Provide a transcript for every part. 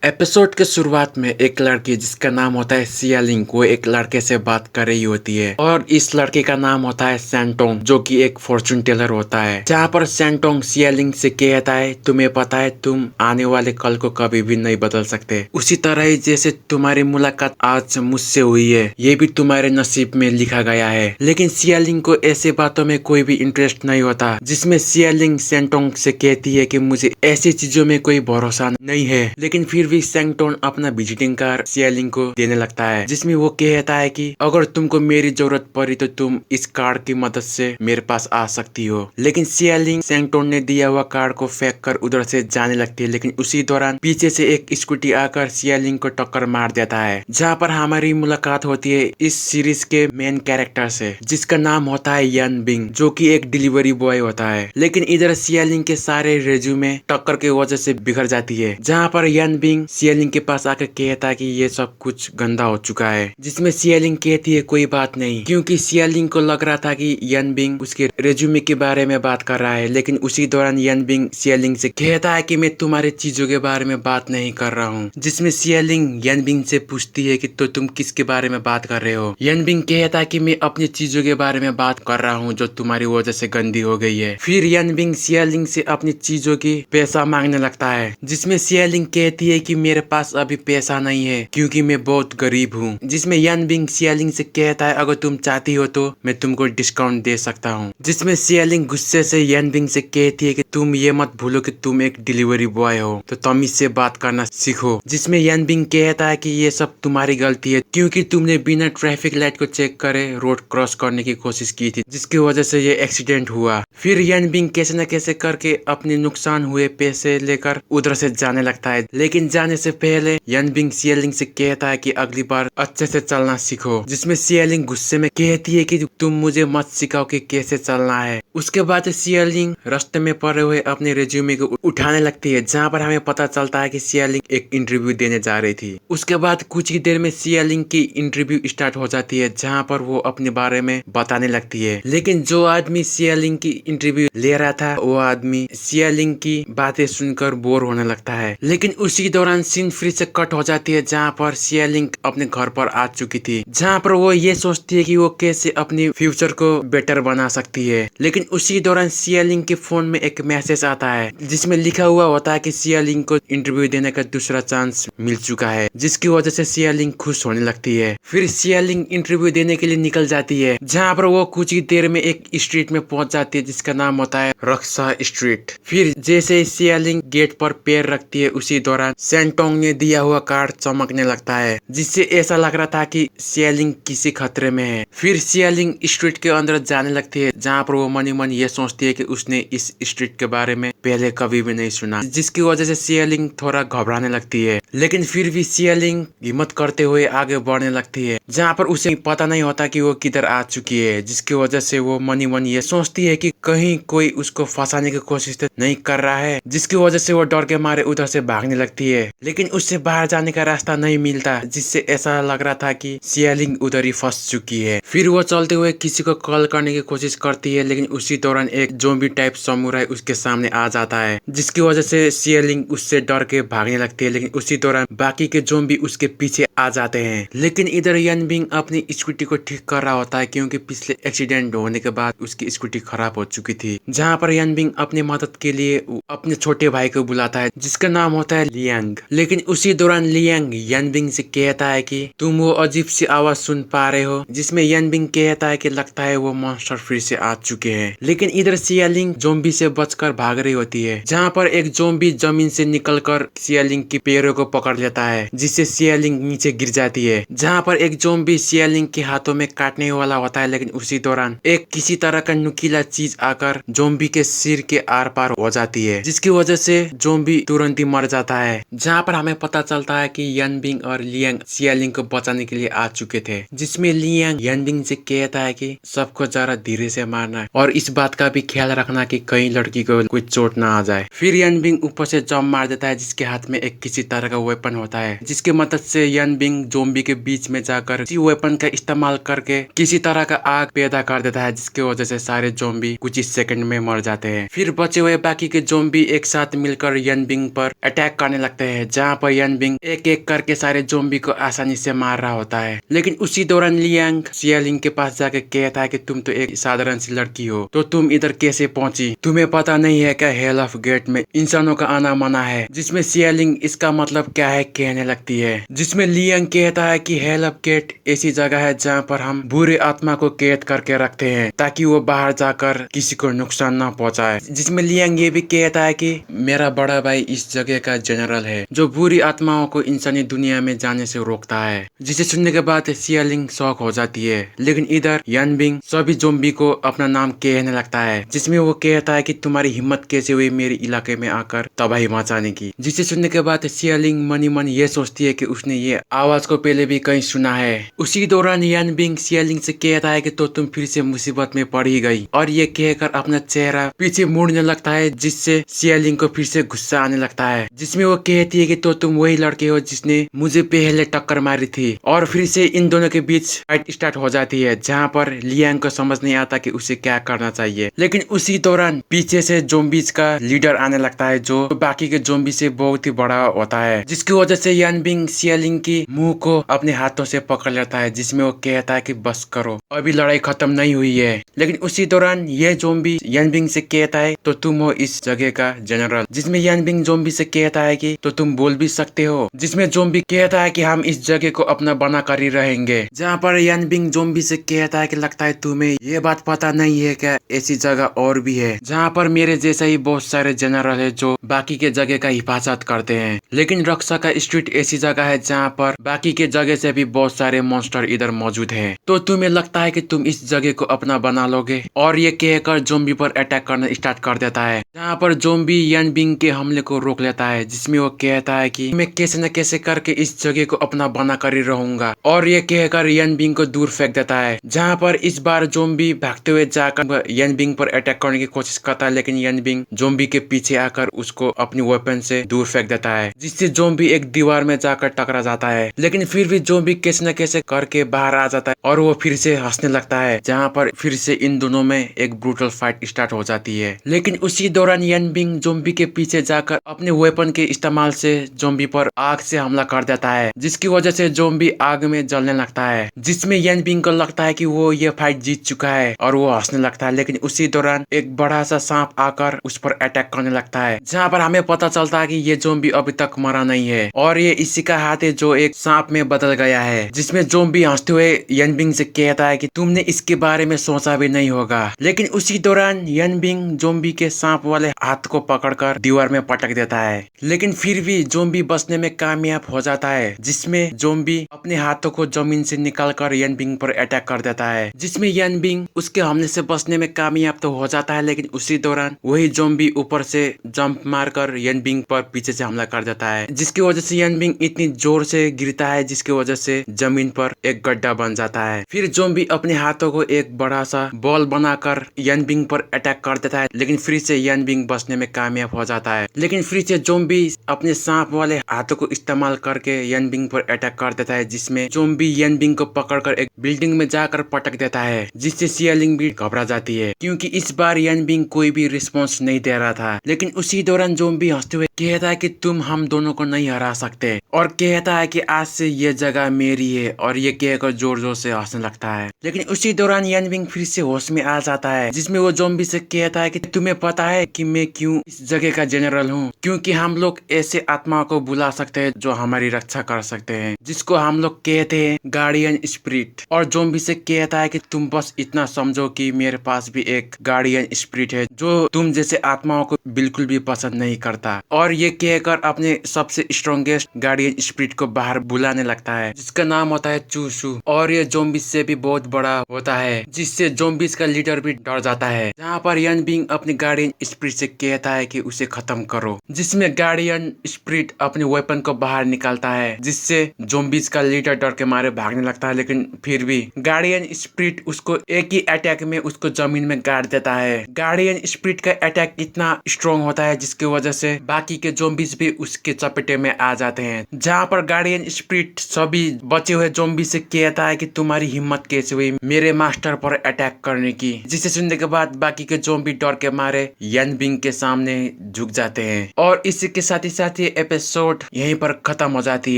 Episode के शुरुआत में एक लड़की जिसका नाम होता है सियालिंग वो एक लड़के से बात कर रही होती है और इस लड़के का नाम होता है सैंटोंग जो कि एक फॉर्चून टेलर होता है। जहाँ पर सैंटोंग सियालिंग से कहता है तुम्हें पता है तुम आने वाले कल को कभी भी नहीं बदल सकते, उसी तरह ही जैसे तुम्हारी मुलाकात आज मुझसे हुई है ये भी तुम्हारे नसीब में लिखा गया है। लेकिन सियालिंग को ऐसे बातों में कोई भी इंटरेस्ट नहीं होता, जिसमें सियालिंग सैंटोंग से कहती है कि मुझे ऐसी चीजों में कोई भरोसा नहीं है। लेकिन फिर भी सैंगटोन अपना विजिटिंग कार्ड सियालिंग को देने लगता है, जिसमें वो कहता है कि अगर तुमको मेरी जरूरत पड़ी तो तुम इस कार्ड की मदद से मेरे पास आ सकती हो। लेकिन सियालिंग सैंगटोन ने दिया हुआ कार्ड को फेंक कर उधर से जाने लगती है। लेकिन उसी दौरान पीछे से एक स्कूटी आकर सियालिंग को टक्कर मार देता है, जहाँ पर हमारी मुलाकात होती है इस सीरीज के मेन कैरेक्टर से, जिसका नाम होता है यन बिंग जो कि एक डिलीवरी बॉय होता है। लेकिन इधर सियालिंग के सारे रेज्यूमे टक्कर की वजह से बिखर जाती है, जहाँ पर यन बिंग सियालिंग के पास आकर कहता है कि ये सब कुछ गंदा हो चुका है, जिसमें सियालिंग कहती है कोई बात नहीं, क्योंकि सियालिंग को लग रहा था कि यन बिंग उसके रेज्यूमे के बारे में बात कर रहा है। लेकिन उसी दौरान यन बिंग सियालिंग से कहता है कि मैं तुम्हारे चीजों के बारे में बात नहीं कर रहा हूँ, जिसमें सियालिंग यन बिंग से पूछती है कि तो तुम किसके बारे में बात कर रहे हो। यन बिंग कहता है कि मैं अपनी चीजों के बारे में बात कर रहा हूँ जो तुम्हारी वजह से गंदी हो गई है। फिर यन बिंग सियालिंग से अपनी चीजों की पैसा मांगने लगता है, जिसमें सियालिंग कहती है कि मेरे पास अभी पैसा नहीं है क्योंकि मैं बहुत गरीब हूँ। जिसमें यन बिंग सियालिंग से कहता है अगर तुम चाहती हो तो मैं तुमको डिस्काउंट दे सकता हूँ। जिसमें सियालिंग गुस्से से यन बिंग से कहती है कि तुम ये मत भूलो कि तुम एक डिलीवरी बॉय हो, तो तमीज से बात करना सीखो। जिसमें यन बिंग कहता है कि ये सब तुम्हारी गलती है क्योंकि तुमने बिना ट्रैफिक लाइट को चेक करे रोड क्रॉस करने की कोशिश की थी, जिसकी वजह से ये एक्सीडेंट हुआ। फिर यन बिंग कैसे न कैसे करके अपने नुकसान हुए पैसे लेकर उधर से जाने लगता है। लेकिन जाने से पहले यन बिंग सियालिंग से कहता है कि अगली बार अच्छे से चलना सीखो। जिसमें सियालिंग गुस्से में कहती है कि तुम मुझे मत सिखाओ कि कैसे चलना है। उसके बाद सियालिंग रास्ते में पड़े हुए अपने रेज्यूमे को उठाने लगती है, जहाँ पर हमें पता चलता है कि सियालिंग एक इंटरव्यू देने जा रही थी। उसके बाद कुछ ही देर में सियालिंग की इंटरव्यू स्टार्ट हो जाती है, जहाँ पर वो अपने बारे में बताने लगती है। लेकिन जो आदमी सियालिंग की इंटरव्यू ले रहा था वो आदमी सियालिंग की बातें सुनकर बोर होने लगता है। लेकिन उसी दौरान सीन फिर से कट हो जाती है, जहाँ पर सियालिंग अपने घर पर आ चुकी थी, जहाँ पर वो ये सोचती है कि वो कैसे अपनी फ्यूचर को बेटर बना सकती है। लेकिन उसी दौरान सियालिंग के फोन में एक मैसेज आता है, जिसमें लिखा हुआ होता है कि सियालिंग को इंटरव्यू देने का दूसरा चांस मिल चुका है, जिसकी वजह से सियालिंग खुश होने लगती है। फिर सियालिंग इंटरव्यू देने के लिए निकल जाती है, जहाँ पर वो कुछ ही देर में एक स्ट्रीट में पहुंच जाती है जिसका नाम होता है रक्षा स्ट्रीट। फिर जैसे सियालिंग गेट पर पैर रखती है उसी दौरान सैंटोंग ने दिया हुआ कार्ड चमकने लगता है, जिससे ऐसा लग रहा था कि सियालिंग किसी खतरे में है। फिर सियालिंग स्ट्रीट के अंदर जाने लगती है, जहाँ पर वो मन ही मन ये सोचती है कि उसने इस स्ट्रीट के बारे में पहले कभी भी नहीं सुना, जिसकी वजह से सियालिंग थोड़ा घबराने लगती है। लेकिन फिर भी सियालिंग हिम्मत करते हुए आगे बढ़ने लगती है, जहाँ पर उसे पता नहीं होता कि वो किधर आ चुकी है, जिसकी वजह से वो मन ही मन ये सोचती है कि कहीं कोई उसको फंसाने की कोशिश तो नहीं कर रहा है, जिसकी वजह से वो डर के मारे उधर से भागने लगती है। लेकिन उससे बाहर जाने का रास्ता नहीं मिलता, जिससे ऐसा लग रहा था कि सियालिंग उधर ही फंस चुकी है। फिर वो चलते हुए किसी को कॉल करने की कोशिश करती है, लेकिन उसी दौरान एक ज़ॉम्बी टाइप समुराई उसके सामने आ जाता है, जिसकी वजह से सियालिंग उससे डर के भागने लगती है। लेकिन उसी दौरान बाकी के ज़ॉम्बी उसके पीछे आ जाते हैं। लेकिन इधर यन बिंग अपनी स्कूटी को ठीक कर रहा होता है, क्योंकि पिछले एक्सीडेंट होने के बाद उसकी स्कूटी खराब हो चुकी थी, जहाँ पर यन बिंग अपनी मदद के लिए अपने छोटे भाई को बुलाता है जिसका नाम होता है लियांग। लेकिन उसी दौरान लियांग यन बिंग से कहता है कि तुम वो अजीब सी आवाज सुन पा रहे हो, जिसमें यन बिंग कहता है कि लगता है वो मॉन्स्टर फिर से आ चुके हैं। लेकिन इधर सियालिंग ज़ॉम्बी से बचकर भाग रही होती है, जहाँ पर एक ज़ॉम्बी जमीन से निकलकर सियालिंग की पैरों को पकड़ लेता है, जिससे सियालिंग नीचे गिर जाती है। जहाँ पर एक ज़ॉम्बी सियालिंग के हाथों में काटने वाला होता है, लेकिन उसी दौरान एक किसी तरह का नुकीला चीज आकर ज़ॉम्बी के सिर के आर पार हो जाती है, जिसकी वजह से ज़ॉम्बी तुरंत ही मर जाता है। जहाँ पर हमें पता चलता है कि यन बिंग और लियांग सियालिंग को बचाने के लिए आ चुके थे, जिसमें लियांग यन बिंग से कहता है कि सबको जरा धीरे से मारना है और इस बात का भी ख्याल रखना कि कहीं लड़की को कोई चोट ना आ जाए। फिर यन बिंग ऊपर से जंप मार देता है, जिसके हाथ में एक किसी तरह का वेपन होता है, जिसके मदद से यन बिंग ज़ॉम्बी के बीच में जाकर इसी वेपन का इस्तेमाल करके किसी तरह का आग पैदा कर देता है, जिसकी वजह से सारे जोम्बी कुछ ही सेकंड में मर जाते हैं। फिर बचे हुए बाकी के जोम्बी एक साथ मिलकर यनबिंग पर अटैक करने लगते हैं, जहाँ पर यनबिंग एक एक करके सारे जोम्बी को आसानी से मार रहा होता है। लेकिन उसी दौरान लियांग सियालिंग के पास जाके कहता है कि तुम तो एक साधारण सी लड़की हो, तो तुम इधर कैसे पहुंची? तुम्हें पता नहीं है क्या हेल ऑफ गेट में इंसानों का आना मना है? जिसमें सियालिंग इसका मतलब क्या है कहने लगती है, जिसमें लियांग कहता है कि हेल ऑफ गेट ऐसी जगह है जहाँ पर हम बुरे आत्मा को कैद करके रखते हैं ताकि वो बाहर जाकर किसी को नुकसान न पहुंचाए। जिसमें लियांग ये भी कहता है कि मेरा बड़ा भाई इस जगह का जनरल है जो बुरी आत्माओं को इंसानी दुनिया में जाने से रोकता है। जिसे सुनने के बाद सियालिंग शॉक हो जाती है, लेकिन इधर यनबिंग सभी जोम्बी को अपना नाम कहने लगता है, जिसमें वो कहता है कि तुम्हारी हिम्मत कैसे हुई मेरे इलाके में आकर तबाही मचाने की। जिसे सुनने के बाद सियालिंग मनी मन ये सोचती है कि उसने ये आवाज को पहले भी कहीं सुना है। उसी दौरान यनबिंग सियालिंग से कहता है कि तो तुम फिर से मुसीबत में पड़ ही गई, और ये कहकर अपना चेहरा पीछे मुड़ने लगता है, जिससे सियालिंग को फिर से गुस्सा आने लगता है। जिसमें वो कहती है कि तो तुम वही लड़के हो जिसने मुझे पहले टक्कर मारी थी, और फिर से इन दोनों के बीच फाइट स्टार्ट हो जाती है, जहाँ पर लियांग को समझ नहीं आता कि उसे क्या करना चाहिए। लेकिन उसी दौरान पीछे से जोम्बीज का लीडर आने लगता है, जो बाकी के जोम्बी से बहुत ही बड़ा होता है, जिसकी वजह से यनबिंग सियालिंग की मुंह को अपने हाथों से पकड़ लेता है, जिसमें वो कहता है कि बस करो, अभी लड़ाई खत्म नहीं हुई है। लेकिन उसी दौरान ये जोम्बी यनबिंग से कहता है तो तुम हो इस जगह का जनरल, जिसमें यनबिंग जोम्बी से कहता है कि तो तुम बोल भी सकते हो। जिसमें जोम्बी कहता है कि हम इस जगह को अपना बना कर ही रहेंगे, जहाँ पर यनबिंग जोम्बी से कहता है कि लगता है तुम्हें ये बात पता नहीं है क्या ऐसी जगह और भी है जहाँ पर मेरे जैसा ही बहुत सारे जनरल है जो बाकी के जगह का हिफाजत करते हैं। लेकिन रक्षा का स्ट्रीट ऐसी जगह है जहाँ पर बाकी के जगह से भी बहुत सारे मॉन्स्टर इधर मौजूद हैं, तो तुम्हें लगता है कि तुम इस जगह को अपना बना लोगे? और ये कहकर जोम्बी पर अटैक करना स्टार्ट कर देता है, जहाँ पर जोम्बी यनबिंग के हमले को रोक लेता है। जिसमें वो कहता है कि मैं कैसे न कैसे करके इस जगह को अपना बना कर ही रहूंगा, और ये कहकर यनबिंग को दूर फेंक देता है। जहाँ पर इस बार जोम्बी भागते हुए जाकर यनबिंग पर अटैक करने की कोशिश करता है, लेकिन यनबिंग जोम्बी के पीछे आकर उसको अपनी वेपन से दूर फेंक देता है, जिससे जोम्बी एक दीवार में जाकर टकरा जाता है। लेकिन फिर भी जोम्बी कैसे न कैसे करके बाहर आ जाता है, और वो फिर से हंसने लगता है, जहाँ पर फिर से इन दोनों में एक ब्रूटल फाइट स्टार्ट हो जाती है। लेकिन उसी दौरान यनबिंग जोम्बी के पीछे जाकर अपने वेपन के इस्तेमाल से जोम्बी पर आग से हमला कर देता है, जिसकी वजह से जोम्बी आग में जलने लगता है। जिसमें यनबिंग को लगता है कि वो ये फाइट जीत चुका है, और वो हंसने लगता है। लेकिन उसी दौरान एक बड़ा सा सांप आकर उस पर अटैक करने लगता है, जहाँ पर हमें पता चलता है कि ये जोम्बी अभी तक मरा नहीं है, और ये इसी का हाथ है जो एक सांप में बदल गया है। जिसमें जोम्बी हंसते हुए यनबिंग से कहता है कि तुमने इसके बारे में सोचा भी नहीं होगा। लेकिन उसी दौरान यनबिंग जोम्बी के सांप वाले हाथ को पकड़कर दीवार में पटक देता है, लेकिन फिर भी जोम्बी बचने में कामयाब हो जाता है। जिसमें जोम्बी अपने हाथों को जमीन से निकालकर यनबिंग पर अटैक कर देता है, जिसमें यनबिंग उसके हमले से बचने में कामयाब तो हो जाता है। लेकिन उसी दौरान वही जोम्बी ऊपर से जंप मारकर यनबिंग पर पीछे से हमला कर देता है, जिसकी वजह से यनबिंग इतनी जोर से गिरता है जिसकी वजह से जमीन पर एक गड्ढा बन जाता है। फिर जोम्बी अपने हाथों को एक बड़ा सा बॉल बनाकर यनबिंग पर अटैक कर देता है, लेकिन फिर से यनबिंग बचने में कामयाब हो जाता है। लेकिन फिर से जोम्बी अपने सांप वाले हाथों को इस्तेमाल करके यनबिंग पर अटैक कर देता है, जिसमें जोम्बी यनबिंग को पकड़कर एक बिल्डिंग में जाकर पटक देता है, जिससे सियालिंग भी घबरा जाती है, क्योंकि इस बार यनबिंग कोई भी रिस्पॉन्स नहीं दे रहा था। लेकिन उसी दौरान जोम्बी हंसते हुए कहता है कि तुम हम दोनों को नहीं हरा सकते, और कहता है कि आज से ये जगह मेरी है, और ये कहकर जोर जोर से हंसने लगता है। लेकिन उसी दौरान यनबिंग फिर से होश में आ जाता है, जिसमें वो जोम्बी से कहता है कि तुम्हें पता है कि मैं क्यों इस जगह का जनरल हूँ? क्योंकि हम लोग ऐसे आत्माओं को बुला सकते हैं जो हमारी रक्षा कर सकते हैं, जिसको हम लोग कहते हैं गार्डियन स्पिरिट। और जोम्बी से कहता है कि तुम बस इतना समझो कि मेरे पास भी एक गार्डियन स्पिरिट है जो तुम जैसे आत्माओं को बिल्कुल भी पसंद नहीं करता। और ये कहकर अपने सबसे स्ट्रॉन्गेस्ट गार्डियन स्पिरिट को बाहर बुलाने लगता है, जिसका नाम होता है चूसू, और ये जोम्बिस से भी बहुत बड़ा होता है, जिससे जोम्बिस का लीडर भी डर जाता है। जहाँ पर यनबिंग अपने गार्डियन स्पिरिट से कहता है कि उसे खत्म करो, जिसमें गार्डियन स्पिरिट अपने वेपन को बाहर निकालता है, जिससे जोम्बिस का लीडर डर के मारे भागने लगता है। लेकिन फिर भी गार्डियन स्पिरिट उसको एक ही अटैक में उसको जमीन में गाड़ देता है। गार्डियन स्पिरिट का अटैक इतना स्ट्रॉन्ग होता है जिसकी वजह से बाकी के जोम्बिस भी उसके चपेटे में आ जाते हैं, जहाँ पर गार्डियन स्पिरिट सभी बचे हुए ज़ॉम्बी से कहता है कि तुम्हारी हिम्मत कैसे हुई मेरे मास्टर पर अटैक करने की, जिसे सुनने के बाद बाकी के ज़ॉम्बी डर के मारे यान बिंग के सामने झुक जाते हैं। और इसी के साथ ही एपिसोड यहीं पर खत्म हो जाती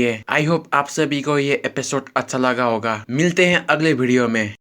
है। आई होप आप सभी को ये एपिसोड अच्छा लगा होगा। मिलते हैं अगले वीडियो में।